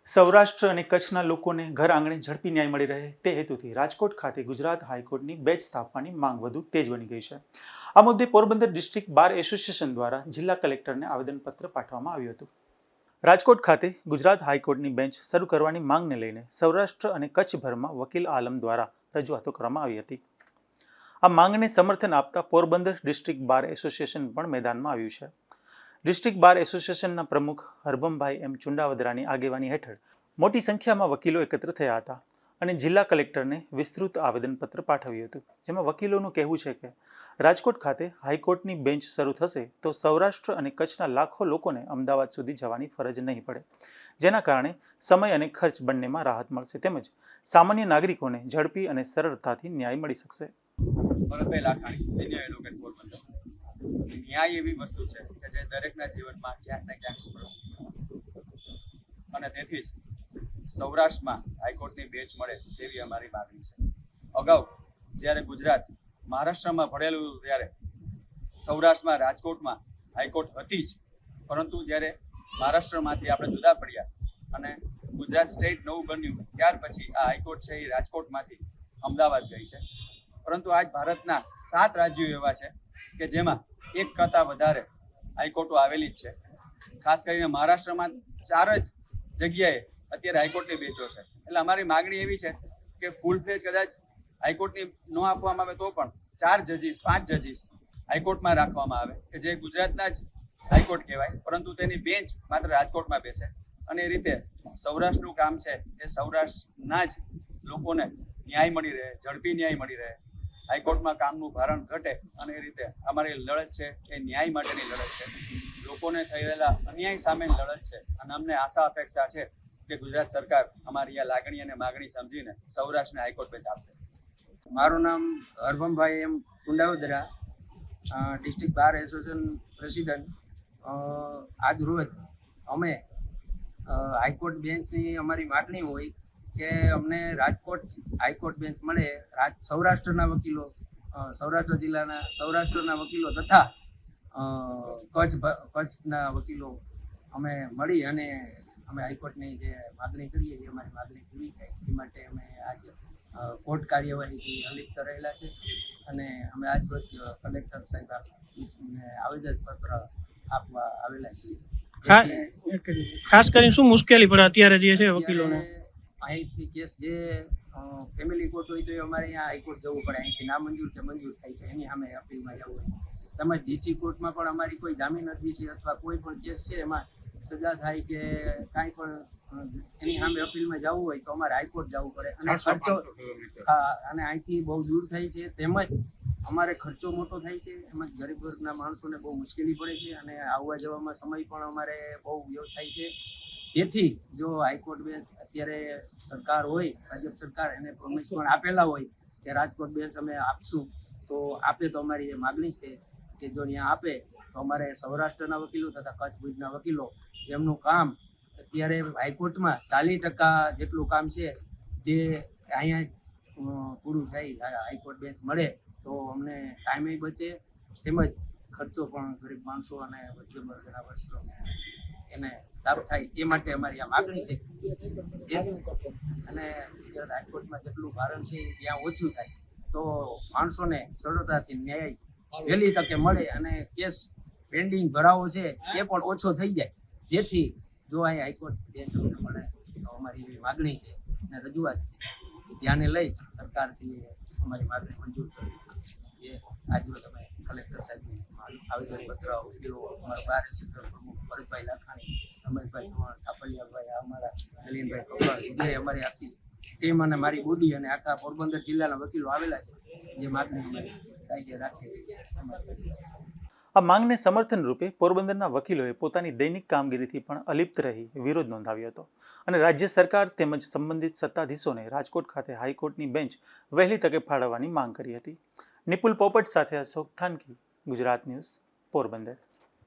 સૌરાષ્ટ્ર અને કચ્છના લોકોને ઘર આંગણે ઝડપી ન્યાય મળી રહે તે હેતુથી રાજકોટ ખાતે ગુજરાત હાઈકોર્ટની બેન્ચ સ્થાપવાની માંગ વધુ તેજ બની ગઈ છે। આ મુદ્દે પોરબંદર ડિસ્ટ્રિક્ટ બાર એસોસિએશન દ્વારા જિલ્લા કલેક્ટરને આવેદનપત્ર પાઠવવામાં આવ્યું હતું। રાજકોટ ખાતે ગુજરાત હાઈકોર્ટની બેન્ચ શરૂ કરવાની માંગને લઈને સૌરાષ્ટ્ર અને કચ્છભરમાં વકીલ આલમ દ્વારા રજૂઆતો કરવામાં આવી હતી। આ માંગને સમર્થન આપતા પોરબંદર ડિસ્ટ્રિક્ટ બાર એસોસિએશન પણ મેદાનમાં આવ્યું છે। ડિસ્ટ્રિક્ટ બાર એસોસિએશનના પ્રમુખ હરભમભાઈ એમ ચુંડાવદરાની આગેવાની હેઠળ મોટી સંખ્યામાં વકીલો એકત્ર થયા હતા અને જિલ્લા કલેક્ટરને વિસ્તૃત આવેદનપત્ર પાઠવ્યું હતું, જેમાં વકીલોનું કહેવું છે કે રાજકોટ ખાતે હાઈકોર્ટની બેન્ચ શરૂ થશે તો સૌરાષ્ટ્ર અને કચ્છના લાખો લોકોને અમદાવાદ સુધી જવાની ફરજ નહીં પડે, જેના કારણે સમય અને ખર્ચ બંનેમાં રાહત મળશે, તેમજ સામાન્ય નાગરિકોને ઝડપી અને સરળતાથી ન્યાય મળી શકશે। ન્યાય એવી વસ્તુ છે કે જે દરેકના જીવનમાં ક્યાંક ને ક્યાંક સ્પર્શ અને તેથી જ સૌરાષ્ટ્રમાં હાઈકોર્ટની બેન્ચ મળે તેવી અમારી માગણી છે। અગાઉ જ્યારે ગુજરાત મહારાષ્ટ્રમાં ભળેલું ત્યારે સૌરાષ્ટ્રમાં રાજકોટમાં હાઈકોર્ટ હતી જ, પરંતુ જ્યારે મહારાષ્ટ્રમાંથી આપણે જુદા પડ્યા અને ગુજરાત સ્ટેટ નવું બન્યું ત્યાર પછી આ હાઈકોર્ટ છે એ રાજકોટમાંથી અમદાવાદ ગઈ છે। પરંતુ આજ ભારતના 7 રાજ્યો એવા છે કે જેમાં એક કરતાં વધારે હાઈકોર્ટો આવેલી જ છે। ખાસ કરીને મહારાષ્ટ્રમાં 4 જ જગ્યાએ અત્યારે હાઈકોર્ટની બેન્ચો છે। એટલે અમારી માગણી એવી છે કે ફૂલ ફ્લેજ કદાચ હાઈકોર્ટની ન આપવામાં આવે તો પણ 4 જજીસ 5 જજીસ હાઈકોર્ટમાં રાખવામાં આવે કે જે ગુજરાતના જ હાઈકોર્ટ કહેવાય, પરંતુ તેની બેન્ચ માત્ર રાજકોટમાં બેસે અને એ રીતે સૌરાષ્ટ્રનું કામ છે એ સૌરાષ્ટ્રના જ લોકોને ન્યાય મળી રહે, ઝડપી ન્યાય મળી રહે, હાઈકોર્ટમાં કામનું ભારણ ઘટે અને એ રીતે અમારી લડત છે એ ન્યાય માટેની લડત છે, લોકોને થયેલા અન્યાય સામેની લડત છે અને અમને આશા અપેક્ષા છે કે ગુજરાત સરકાર અમારી આ લાગણી અને માગણી સમજીને સૌરાષ્ટ્રને હાઈકોર્ટ બેન્ચ આપશે। મારું નામ હરભમભાઈ એમ ચુંડાવદરા, ડિસ્ટ્રિક્ટ બાર એસોસિએશન પ્રેસિડન્ટ। આજ રોજ અમે હાઈકોર્ટ બેન્ચની અમારી માગણી હોય કે અમને રાજકોટ હાઈકોર્ટ બેન્ચ મળે, સૌરાષ્ટ્રના વકીલો, સૌરાષ્ટ્ર જિલ્લાના સૌરાષ્ટ્રના વકીલો તથા કચ્છના વકીલો અમે મળી અને અમે હાઈકોર્ટની જે માગણી કરીએ એ અમારી માગણી પૂરી થાય એ માટે અમે આજે કોર્ટ કાર્યવાહીથી અલિપ્ત રહેલા છે અને અમે આજ રોજ કલેક્ટર સાહેબને આવેદનપત્ર આપવા આવેલા છીએ। ખાસ કરીને શું મુશ્કેલી પડે અત્યારે જે છે વકીલોને? અહીંથી કેસ જે ફેમિલી કોર્ટ હોય તો એ અમારે અહીંયા હાઈકોર્ટ જવું પડે, અહીંથી ના મંજૂર કે મંજૂર થાય છે એની સામે અપીલમાં જવું હોય। તેમજ ડિસ્ટ્રિક્ટ કોર્ટમાં પણ અમારી કોઈ જામીન અરજી છે અથવા કોઈ પણ કેસ છે એમાં સજા થાય કે કાંઈ પણ એની સામે અપીલમાં જવું હોય તો અમારે હાઈકોર્ટ જવું પડે અને ખર્ચો અને અહીંથી બહુ દૂર થાય છે, તેમજ અમારે ખર્ચો મોટો થાય છે, એમાં ગરીબ વર્ગના માણસોને બહુ મુશ્કેલી પડે છે અને આવવા જવામાં સમય પણ અમારે બહુ વ્યય થાય છે। તેથી જો હાઈકોર્ટ બેન્ચ અત્યારે સરકાર હોય, ભાજપ સરકાર, એને પ્રોમિસ પણ આપેલા હોય કે રાજકોટ બેન્ચ અમે આપશું તો આપે તો અમારી એ માગણી છે કે જો ત્યાં આપે તો અમારે સૌરાષ્ટ્રના વકીલો તથા કચ્છ ભુજના વકીલો એમનું કામ અત્યારે હાઈકોર્ટમાં 40% જેટલું કામ છે જે અહીંયા પૂરું થાય, હાઈકોર્ટ બેન્ચ મળે તો અમને ટાઈમે બચે, તેમજ ખર્ચો પણ ગરીબ માણસો અને મધ્યમ વર્ગના વર્ષો એને લાભ થાય એ માટે અમારી આ માગણી છે। અને હાઈકોર્ટમાં જેટલું ભારણ છે ત્યાં ઓછું થાય તો માણસોને સરળતાથી ન્યાય વહેલી તકે મળે અને કેસ પેન્ડિંગ ભરાવો છે એ પણ ઓછો થઈ જાય, જેથી જો અહીં હાઈકોર્ટ બેન્ચ મળે તો અમારી એવી માગણી છે અને રજૂઆત છે ધ્યાને લઈ સરકારથી અમારી માગણી મંજૂર કરવી એ આજરોજ અમે કલેક્ટર સાહેબને આવેદનપત્ર વકીલો, અમારા બાર એસોસિએશન પ્રમુખ ભરતભાઈ લાખાણી, રમેશભાઈ ચૌહાણ, કાપડિયાભાઈ, અમારા નલીનભાઈ કપાળ વગેરે અમારી આખી ટીમ અને મારી બોડી અને આખા પોરબંદર જિલ્લાના વકીલો આવેલા છે જે માગણી અમે કાયદે રાખી। આ માંગને સમર્થન રૂપે પોરબંદરના વકીલોએ પોતાની દૈનિક કામગીરીથી પણ અલિપ્ત રહી વિરોધ નોંધાવ્યો હતો અને રાજ્ય સરકાર તેમજ સંબંધિત સત્તાધીશોને રાજકોટ ખાતે હાઈકોર્ટની બેન્ચ વહેલી તકે ફાળવવાની માંગ કરી હતી। નિપુલ પોપટ સાથે અશોક થાનકી, ગુજરાત ન્યૂઝ, પોરબંદર।